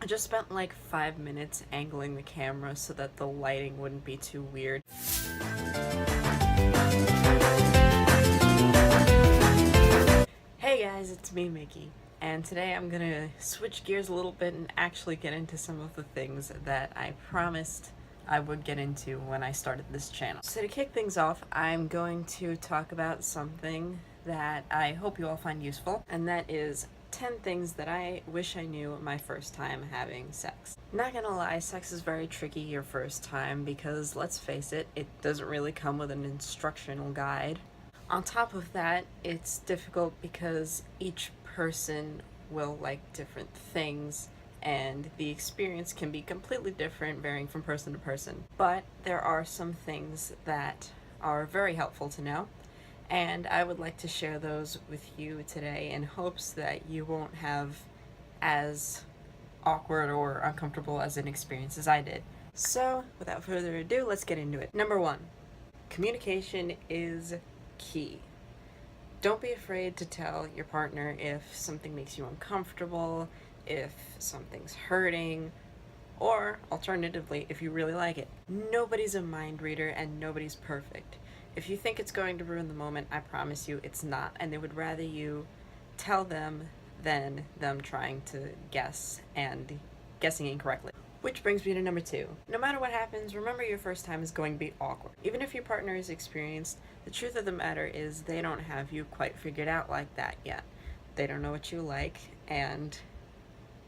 just spent like 5 minutes angling the camera so that the lighting wouldn't be too weird. Hey guys, it's me, Mickey, and today I'm gonna switch gears a little bit and actually get into some of the things that I promised I would get into when I started this channel. So to kick things off, I'm going to talk about something that I hope you all find useful, and that is 10 things that I wish I knew my first time having sex. Not gonna lie, sex is very tricky your first time because, let's face it, it doesn't really come with an instructional guide. On top of that, it's difficult because each person will like different things and the experience can be completely different, varying from person to person. But there are some things that are very helpful to know, and I would like to share those with you today in hopes that you won't have as awkward or uncomfortable as an experience as I did. So, without further ado, let's get into it. Number 1, communication is key. Don't be afraid to tell your partner if something makes you uncomfortable, if something's hurting, or alternatively, if you really like it. Nobody's a mind reader and nobody's perfect. If you think it's going to ruin the moment, I promise you it's not, and they would rather you tell them than them trying to guess and guessing incorrectly. Which brings me to number 2. No matter what happens, remember your first time is going to be awkward. Even if your partner is experienced, the truth of the matter is they don't have you quite figured out like that yet. They don't know what you like, and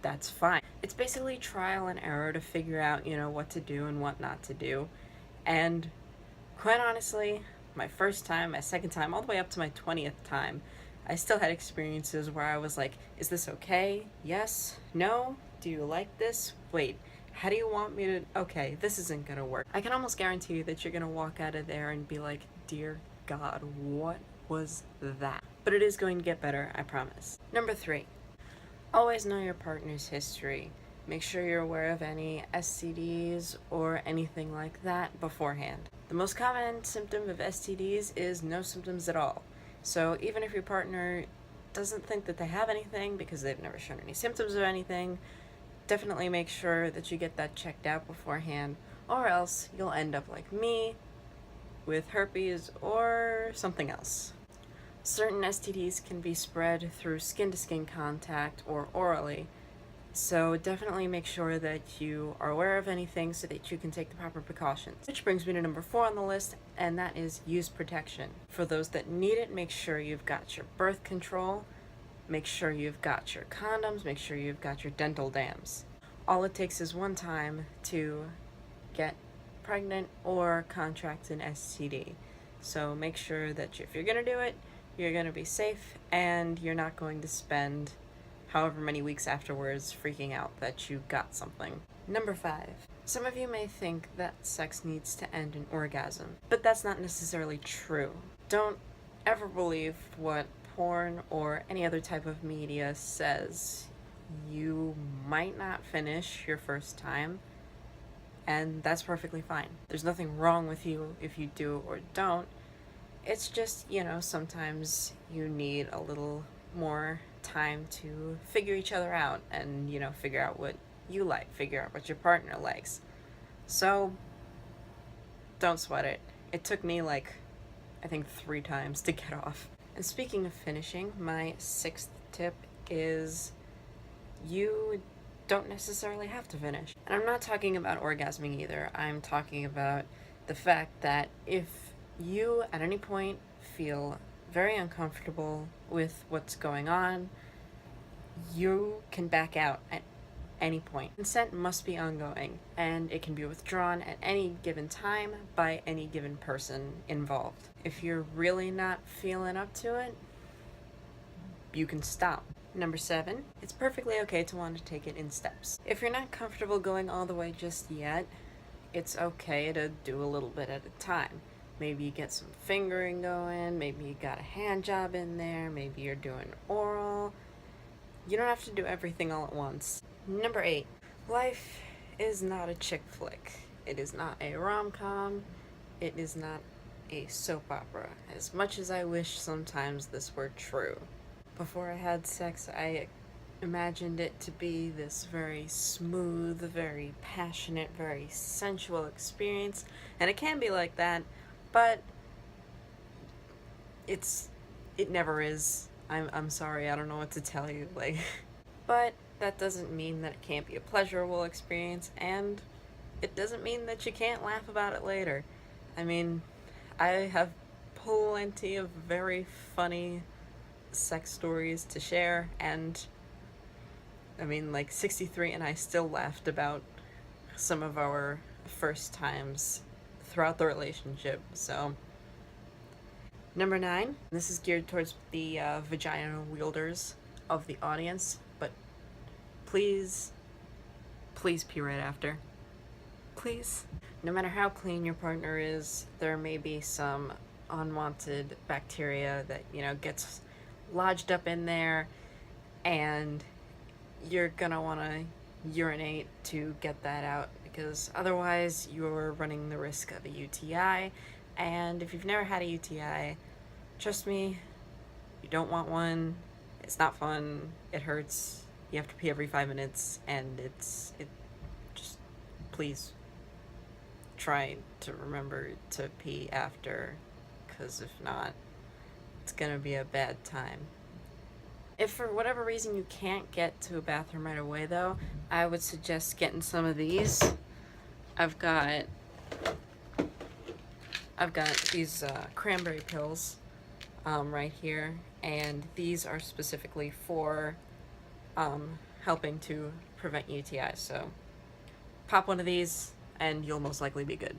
that's fine. It's basically trial and error to figure out, what to do and what not to do. And quite honestly, my first time, my second time, all the way up to my 20th time, I still had experiences where I was like, is this okay? Yes? No? Do you like this? Wait, how do you want me to? Okay, this isn't gonna work. I can almost guarantee you that you're gonna walk out of there and be like, dear God, what was that? But it is going to get better, I promise. Number 3, always know your partner's history. Make sure you're aware of any STDs or anything like that beforehand. The most common symptom of STDs is no symptoms at all. So even if your partner doesn't think that they have anything because they've never shown any symptoms of anything, definitely make sure that you get that checked out beforehand, or else you'll end up like me with herpes or something else. Certain STDs can be spread through skin-to-skin contact or orally, so definitely make sure that you are aware of anything so that you can take the proper precautions. Which brings me to number 4 on the list, and that is use protection. For those that need it, make sure you've got your birth control, make sure you've got your condoms, make sure you've got your dental dams. All it takes is one time to get pregnant or contract an STD. So make sure that if you're gonna do it, you're gonna be safe and you're not going to spend however many weeks afterwards freaking out that you got something. Number 5. Some of you may think that sex needs to end in orgasm, but that's not necessarily true. Don't ever believe what porn or any other type of media says. You might not finish your first time, and that's perfectly fine. There's nothing wrong with you if you do or don't. It's just, sometimes you need a little more time to figure each other out and, figure out what you like, figure out what your partner likes. So, don't sweat it. It took me I think 3 times to get off. And speaking of finishing, my 6th tip is you don't necessarily have to finish. And I'm not talking about orgasming either. I'm talking about the fact that if you at any point feel very uncomfortable with what's going on, you can back out at any point. Consent must be ongoing, and it can be withdrawn at any given time by any given person involved. If you're really not feeling up to it, you can stop. Number 7, it's perfectly okay to want to take it in steps. If you're not comfortable going all the way just yet, it's okay to do a little bit at a time. Maybe you get some fingering going, maybe you got a hand job in there, maybe you're doing oral. You don't have to do everything all at once. Number 8, life is not a chick flick. It is not a rom-com. It is not a soap opera. As much as I wish sometimes this were true. Before I had sex, I imagined it to be this very smooth, very passionate, very sensual experience, and it can be like that, but it's it never is. I'm sorry, I don't know what to tell you. Like, but that doesn't mean that it can't be a pleasurable experience, and it doesn't mean that you can't laugh about it later. I mean, I have plenty of very funny sex stories to share, and I mean, like 63 and I still laughed about some of our first times throughout the relationship. So, number 9, this is geared towards the vagina wielders of the audience, but please, please pee right after. Please. No matter how clean your partner is, there may be some unwanted bacteria that, gets lodged up in there, and you're gonna want to urinate to get that out, because otherwise you're running the risk of a UTI. And if you've never had a UTI, trust me, you don't want one. It's not fun. It hurts. You have to pee every 5 minutes, and it just, please try to remember to pee after, because if not, it's gonna be a bad time. If for whatever reason you can't get to a bathroom right away, though, I would suggest getting some of these. I've got these cranberry pills right here, and these are specifically for helping to prevent UTIs. So pop one of these, and you'll most likely be good.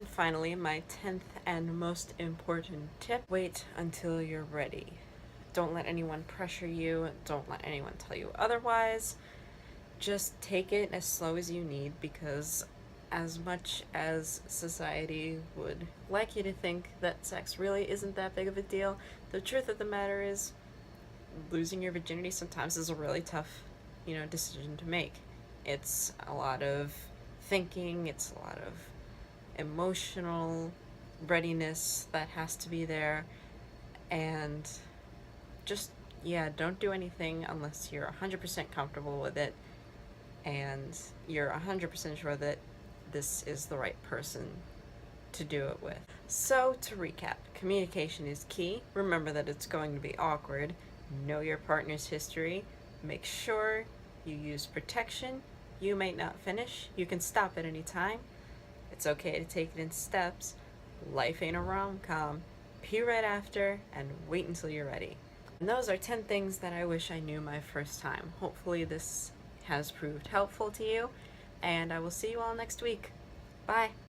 Finally, my 10th and most important tip: wait until you're ready. Don't let anyone pressure you. Don't let anyone tell you otherwise. Just take it as slow as you need, because as much as society would like you to think that sex really isn't that big of a deal, the truth of the matter is losing your virginity sometimes is a really tough, decision to make. It's a lot of thinking, it's a lot of emotional readiness that has to be there, and just, yeah, don't do anything unless you're 100% comfortable with it and you're 100% sure that this is the right person to do it with. So, to recap, communication is key. Remember that it's going to be awkward. Know your partner's history. Make sure you use protection. You may not finish. You can stop at any time. It's okay to take it in steps. Life ain't a rom-com. Pee right after and wait until you're ready. And those are 10 things that I wish I knew my first time. Hopefully this has proved helpful to you, and I will see you all next week. Bye!